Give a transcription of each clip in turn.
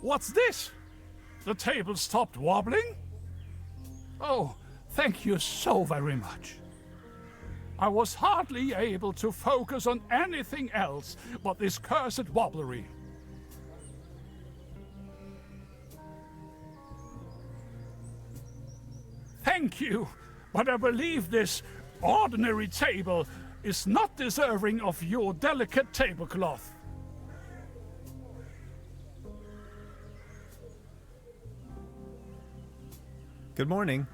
What's this? The table stopped wobbling? Oh, thank you so very much. I was hardly able to focus on anything else but this cursed wobblery. Thank you, but I believe this ordinary table is not deserving of your delicate tablecloth. Good morning.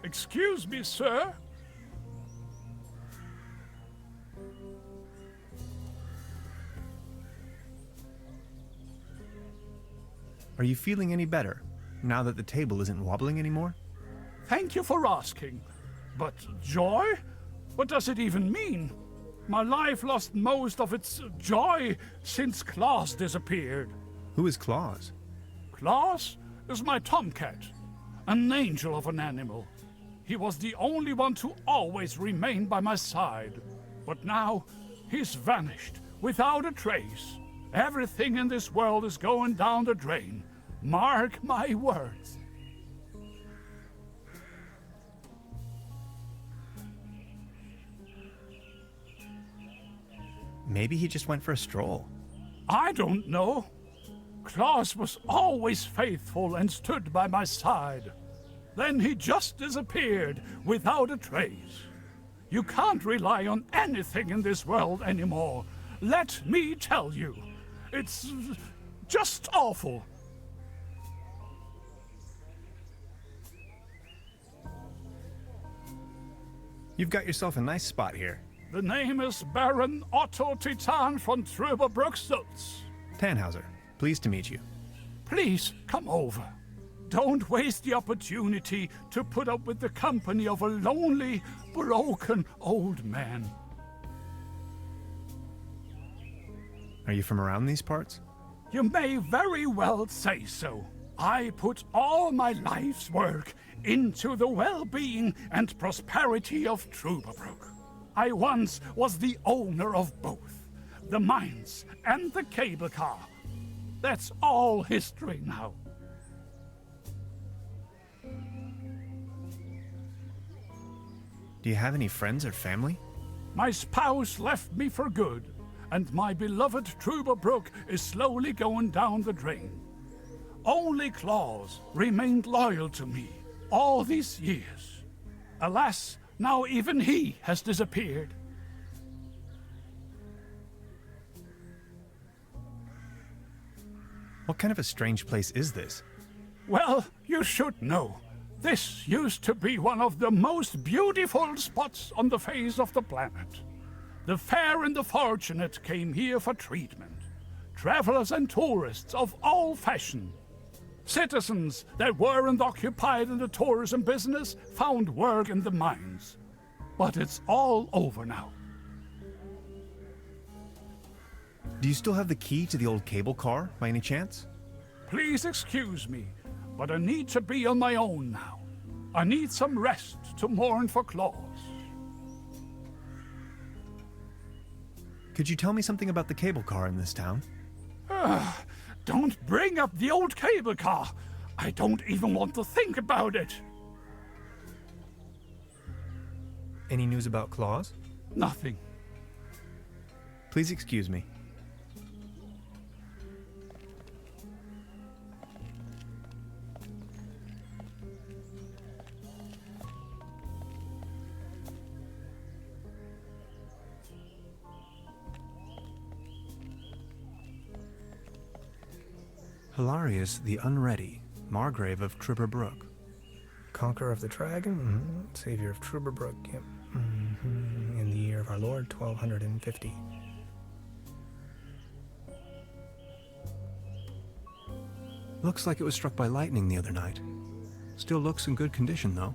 Excuse me, sir. Are you feeling any better, now that the table isn't wobbling anymore? Thank you for asking. But joy? What does it even mean? My life lost most of its joy since Claus disappeared. Who is Claus? Claus is my tomcat, an angel of an animal. He was the only one to always remain by my side. But now, he's vanished, without a trace. Everything in this world is going down the drain. Mark my words. Maybe he just went for a stroll. I don't know. Claus was always faithful and stood by my side. Then he just disappeared without a trace. You can't rely on anything in this world anymore. Let me tell you. It's just awful. You've got yourself a nice spot here. The name is Baron Otto Titan von Truberbrook. Tannhauser, pleased to meet you. Please come over. Don't waste the opportunity to put up with the company of a lonely, broken old man. Are you from around these parts? You may very well say so. I put all my life's work into the well-being and prosperity of Truberbrook. I once was the owner of both, the mines and the cable car. That's all history now. Do you have any friends or family? My spouse left me for good, and my beloved Truberbrook is slowly going down the drain. Only Claus remained loyal to me all these years. Alas, now even he has disappeared. What kind of a strange place is this? Well, you should know. This used to be one of the most beautiful spots on the face of the planet. The fair and the fortunate came here for treatment. Travelers and tourists of all fashion. Citizens that weren't occupied in the tourism business found work in the mines. But it's all over now. Do you still have the key to the old cable car, by any chance? Please excuse me, but I need to be on my own now. I need some rest to mourn for Claus. Could you tell me something about the cable car in this town? Don't bring up the old cable car. I don't even want to think about it. Any news about Claus? Nothing. Please excuse me. Hilarious the Unready, Margrave of Truberbrook. Conqueror of the Dragon, Savior of Truberbrook, yep. In the year of our Lord, 1250. Looks like it was struck by lightning the other night. Still looks in good condition, though.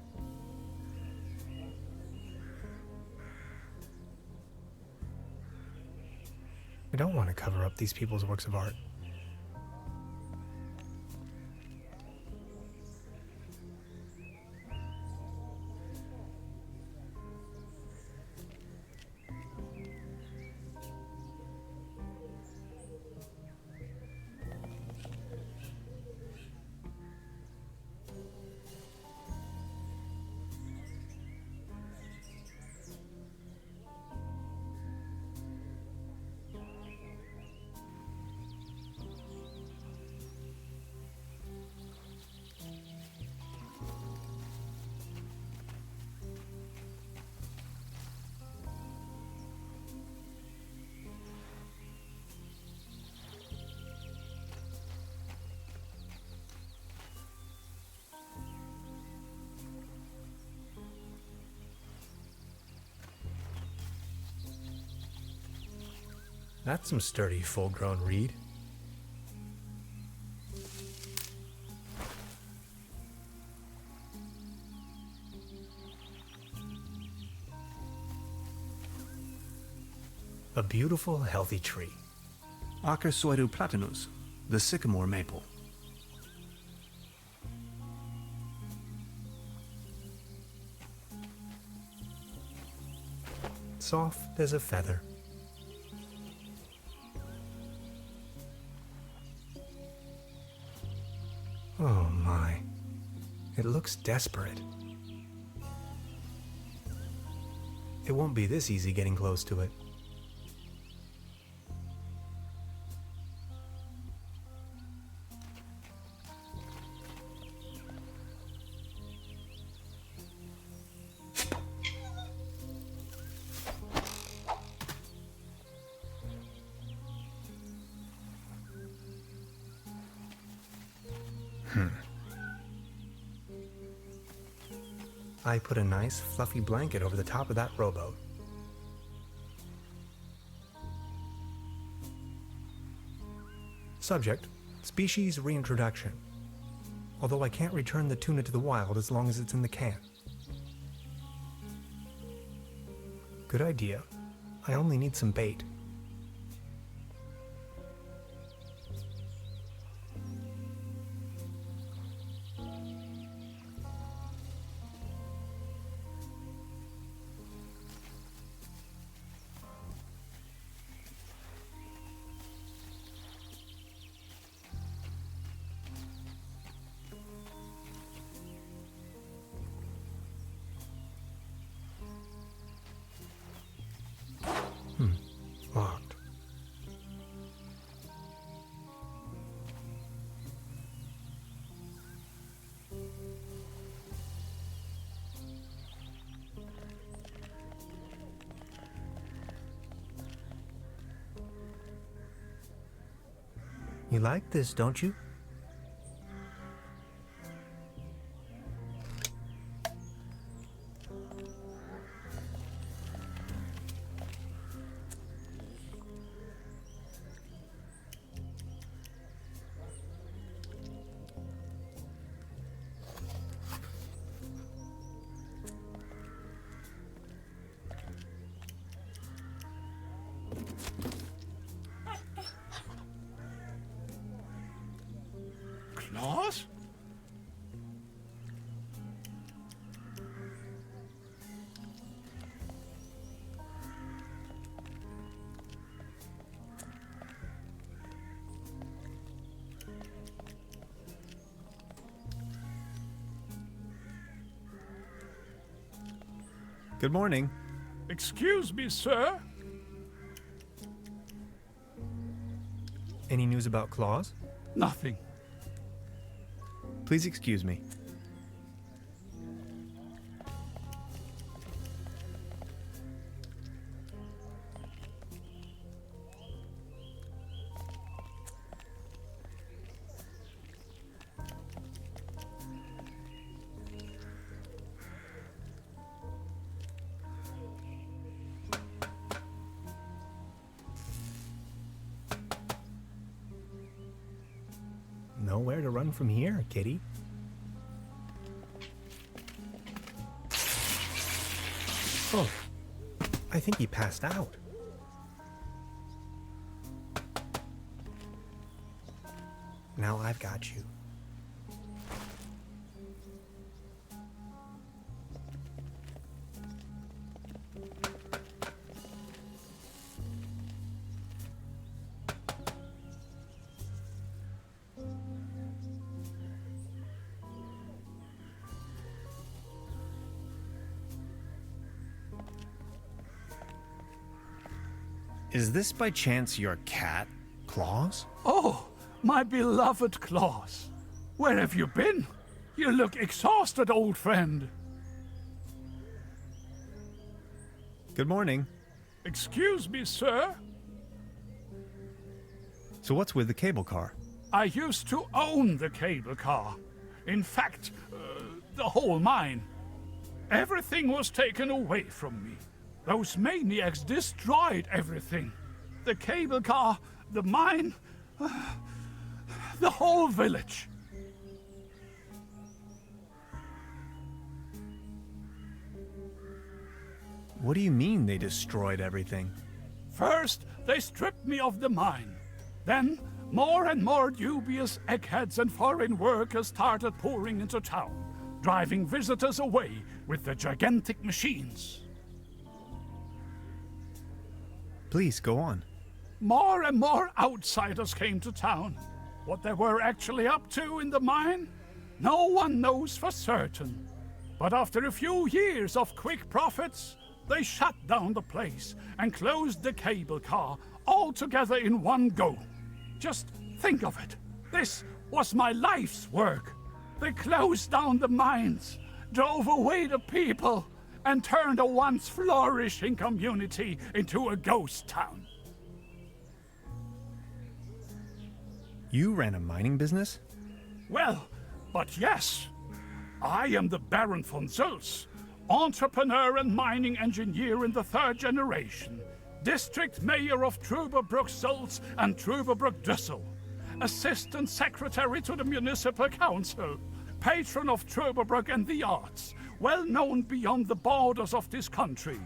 We don't want to cover up these people's works of art. That's some sturdy, full-grown reed. A beautiful, healthy tree. Acer platanus, the sycamore maple. Soft as a feather. Oh my. It looks desperate. It won't be this easy getting close to it. I put a nice fluffy blanket over the top of that rowboat. Subject, species reintroduction. Although I can't return the tuna to the wild as long as it's in the can. Good idea. I only need some bait. Locked. You like this, don't you? Claus? Good morning. Excuse me, sir. Any news about Claus? Nothing. Please excuse me. Nowhere to run from here, kitty. Oh, I think he passed out. Now I've got you. Is this by chance your cat, Claus? Oh, my beloved Claus. Where have you been? You look exhausted, old friend. Good morning. Excuse me, sir. So what's with the cable car? I used to own the cable car. In fact, the whole mine. Everything was taken away from me. Those maniacs destroyed everything. the cable car, the mine, the whole village. What do you mean they destroyed everything? First, they stripped me of the mine. Then, more and more dubious eggheads and foreign workers started pouring into town, driving visitors away with the gigantic machines. Please, go on. More and more outsiders came to town. What they were actually up to in the mine, no one knows for certain. But after a few years of quick profits, they shut down the place and closed the cable car all together in one go. Just think of it. This was my life's work. They closed down the mines, drove away the people, and turned a once flourishing community into a ghost town. You ran a mining business? Well, but yes. I am the Baron von Zülz, entrepreneur and mining engineer in the third generation, district mayor of Truberbrook Zülz and Truberbrook Düssel, assistant secretary to the municipal council, patron of Truberbrook and the arts, well known beyond the borders of this country.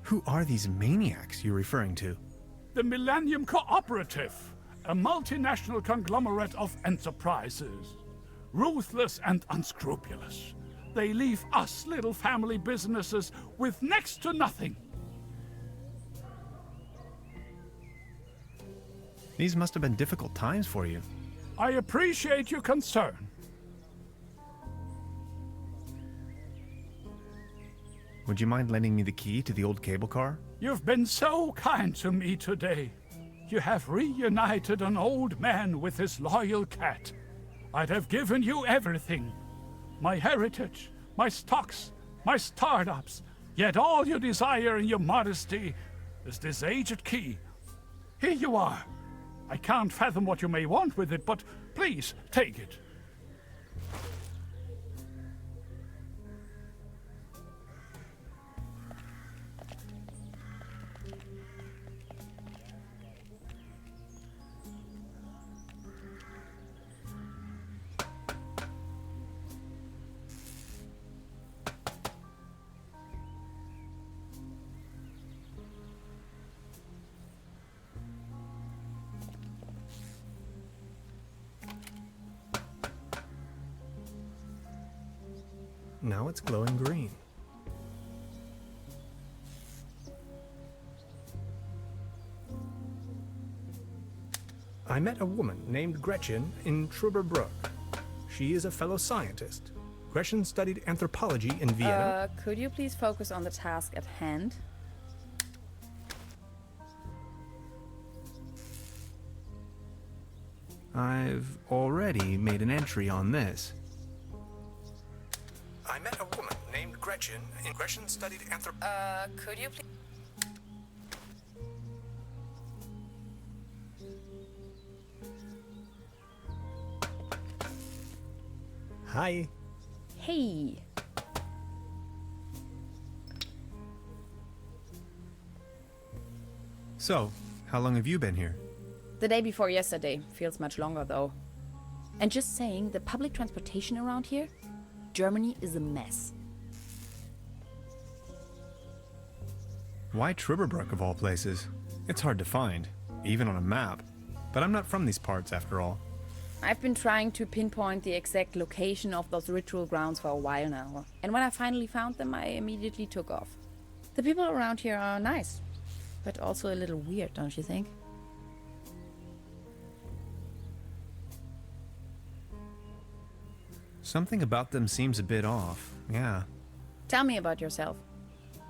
Who are these maniacs you're referring to? The Millennium Cooperative, a multinational conglomerate of enterprises. Ruthless and unscrupulous. They leave us little family businesses with next to nothing. These must have been difficult times for you. I appreciate your concern. Would you mind lending me the key to the old cable car? You've been so kind to me today. You have reunited an old man with his loyal cat. I'd have given you everything. My heritage, my stocks, my startups. Yet all you desire in your modesty is this aged key. Here you are. I can't fathom what you may want with it, but please take it. Now it's glowing green. I met a woman named Gretchen in Truberbrook. She is a fellow scientist. Gretchen studied anthropology in Vienna. Could you please focus on the task at hand? I've already made an entry on this. I met a woman named Gretchen, and Gretchen studied Could you please... Hi. Hey! So, how long have you been here? The day before yesterday. Feels much longer, though. And just saying, the public transportation around here? Germany is a mess. Why Truberbrook of all places? It's hard to find, even on a map. But I'm not from these parts after all. I've been trying to pinpoint the exact location of those ritual grounds for a while now. And when I finally found them, I immediately took off. The people around here are nice, but also a little weird, don't you think? Something about them seems a bit off, yeah. Tell me about yourself.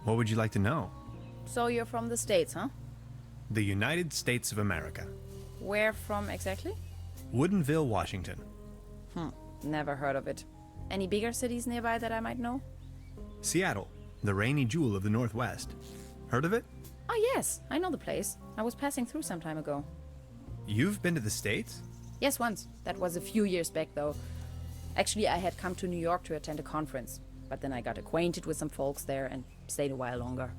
What would you like to know? So you're from the States, huh? The United States of America. Where from exactly? Woodinville, Washington. Never heard of it. Any bigger cities nearby that I might know? Seattle, the rainy jewel of the Northwest. Heard of it? Oh yes, I know the place. I was passing through some time ago. You've been to the States? Yes, once. That was a few years back though. Actually, I had come to New York to attend a conference, but then I got acquainted with some folks there and stayed a while longer.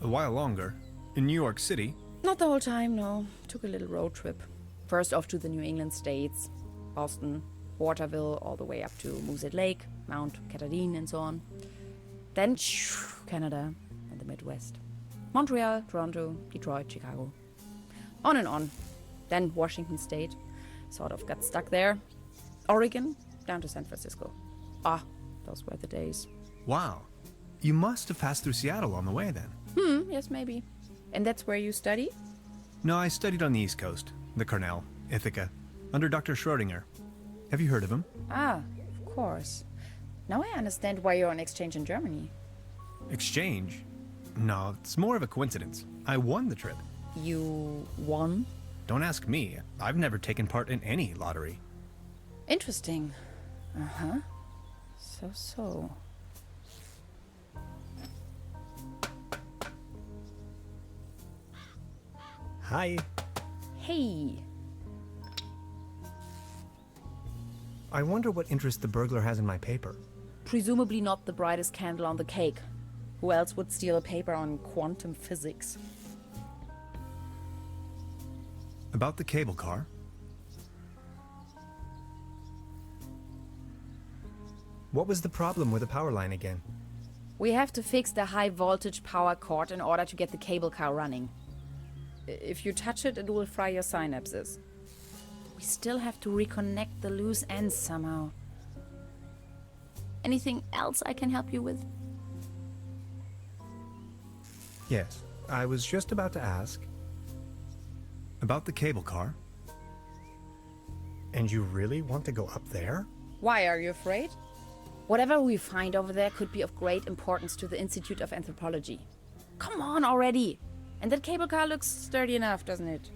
A while longer. In New York City? Not the whole time, no. Took a little road trip. First off to the New England states, Boston, Waterville, all the way up to Moosehead Lake, Mount Catherine, and so on. Then Canada and the Midwest. Montreal, Toronto, Detroit, Chicago. On and on. Then Washington State. Sort of got stuck there. Oregon, down to San Francisco. Ah, those were the days. Wow. You must have passed through Seattle on the way then. Yes, maybe. And that's where you study? No, I studied on the East Coast. The Cornell, Ithaca, under Dr. Schrodinger. Have you heard of him? Ah, of course. Now I understand why you're on exchange in Germany. Exchange? No, it's more of a coincidence. I won the trip. You won? Don't ask me. I've never taken part in any lottery. Interesting. Uh-huh. So. Hi. Hey. I wonder what interest the burglar has in my paper. Presumably not the brightest candle on the cake. Who else would steal a paper on quantum physics? About the cable car? What was the problem with the power line again? We have to fix the high voltage power cord in order to get the cable car running. If you touch it, it will fry your synapses. We still have to reconnect the loose ends somehow. Anything else I can help you with? Yes, I was just about to ask. About the cable car? And you really want to go up there? Why, are you afraid? Whatever we find over there could be of great importance to the Institute of Anthropology. Come on already! And that cable car looks sturdy enough, doesn't it?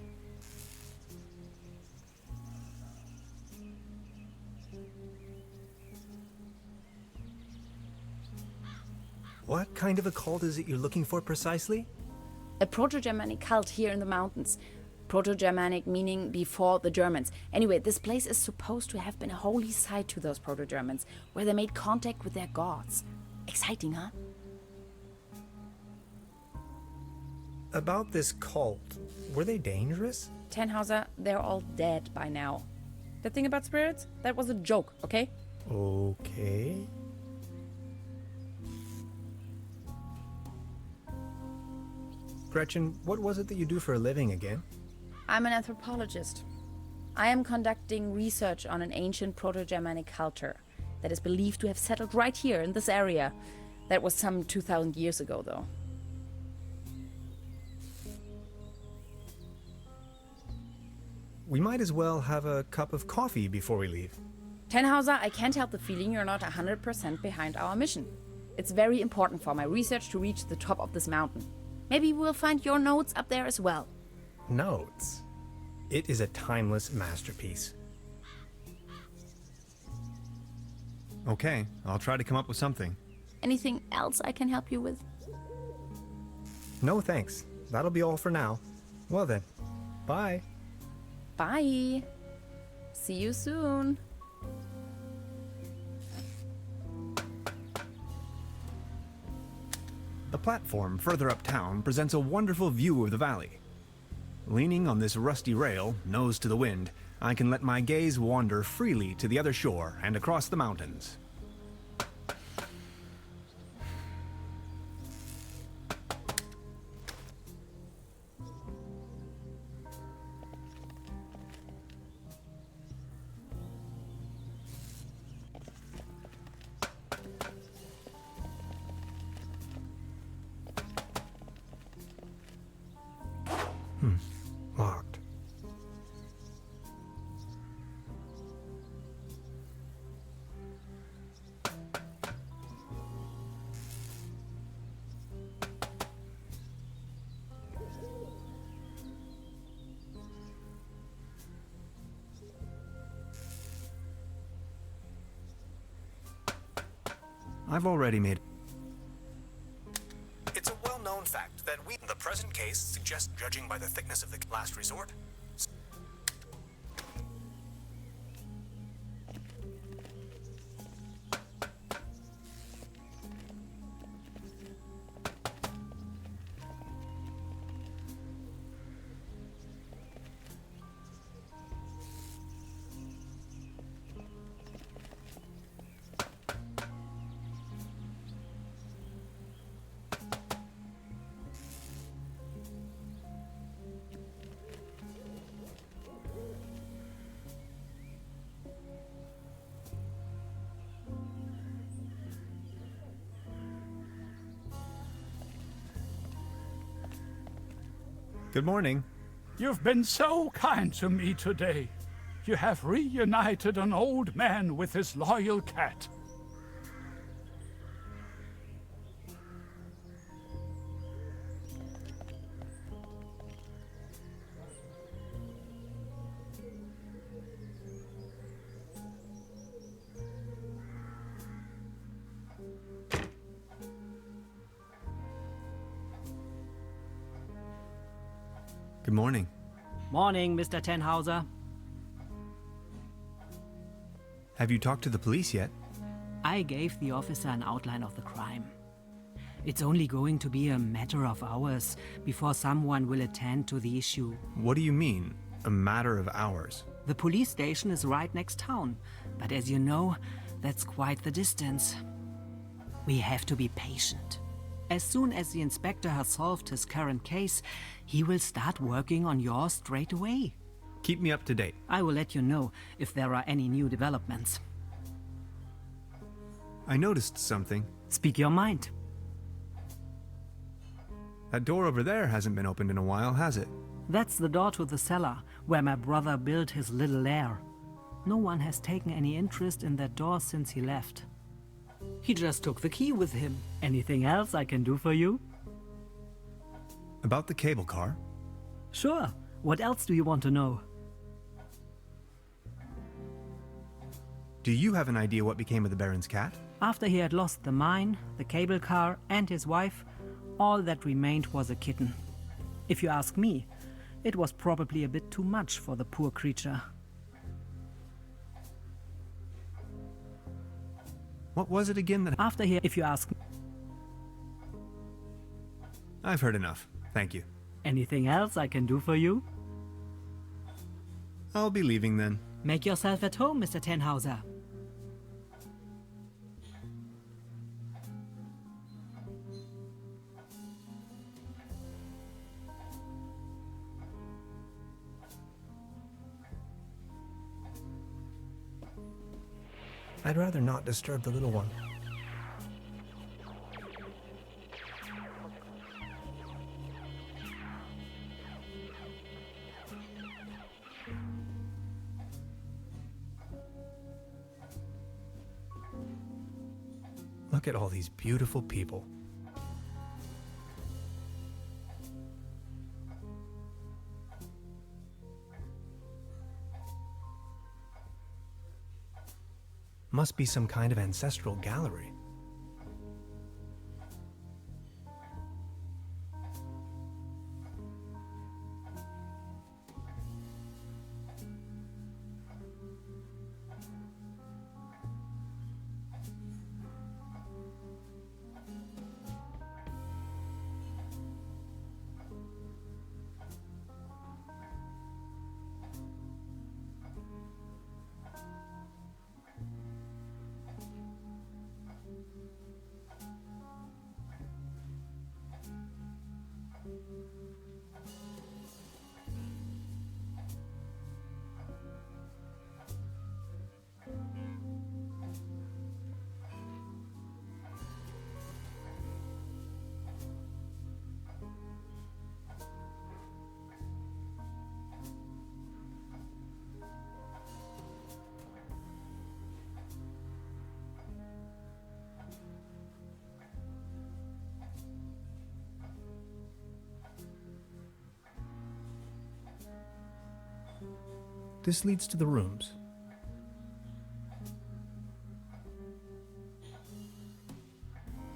What kind of a cult is it you're looking for precisely? A Proto-Germanic cult here in the mountains. Proto-Germanic meaning before the Germans. Anyway, this place is supposed to have been a holy site to those Proto-Germans, where they made contact with their gods. Exciting, huh? About this cult, were they dangerous? Tannhauser, they're all dead by now. The thing about spirits? That was a joke, okay? Okay. Gretchen, what was it that you do for a living again? I'm an anthropologist. I am conducting research on an ancient Proto-Germanic culture that is believed to have settled right here in this area. That was some 2,000 years ago, though. We might as well have a cup of coffee before we leave. Tannhauser, I can't help the feeling you're not 100% behind our mission. It's very important for my research to reach the top of this mountain. Maybe we'll find your notes up there as well. Notes. It is a timeless masterpiece. Okay, I'll try to come up with something. Anything else I can help you with? No thanks. That'll be all for now. Well then, bye. Bye. See you soon. The platform further uptown presents a wonderful view of the valley. Leaning on this rusty rail, nose to the wind, I can let my gaze wander freely to the other shore and across the mountains. Locked. I've already made... It's a well-known fact that we, in the present case, suggest judging by the thickness of the last resort. Good morning. You've been so kind to me today. You have reunited an old man with his loyal cat. Good morning. Morning, Mr. Tenhauser. Have you talked to the police yet? I gave the officer an outline of the crime. It's only going to be a matter of hours before someone will attend to the issue. What do you mean, a matter of hours? The police station is right next town, but as you know, that's quite the distance. We have to be patient. As soon as the inspector has solved his current case, he will start working on yours straight away. Keep me up to date. I will let you know if there are any new developments. I noticed something. Speak your mind. That door over there hasn't been opened in a while, has it? That's the door to the cellar, where my brother built his little lair. No one has taken any interest in that door since he left. He just took the key with him. Anything else I can do for you? About the cable car? Sure. What else do you want to know? Do you have an idea what became of the Baron's cat? After he had lost the mine, the cable car, and his wife, all that remained was a kitten. If you ask me, it was probably a bit too much for the poor creature. What was it again that... If you ask... I've heard enough. Thank you. Anything else I can do for you? I'll be leaving then. Make yourself at home, Mr. Tenhauser. I'd rather not disturb the little one. Look at all these beautiful people. Must be some kind of ancestral gallery. This leads to the rooms.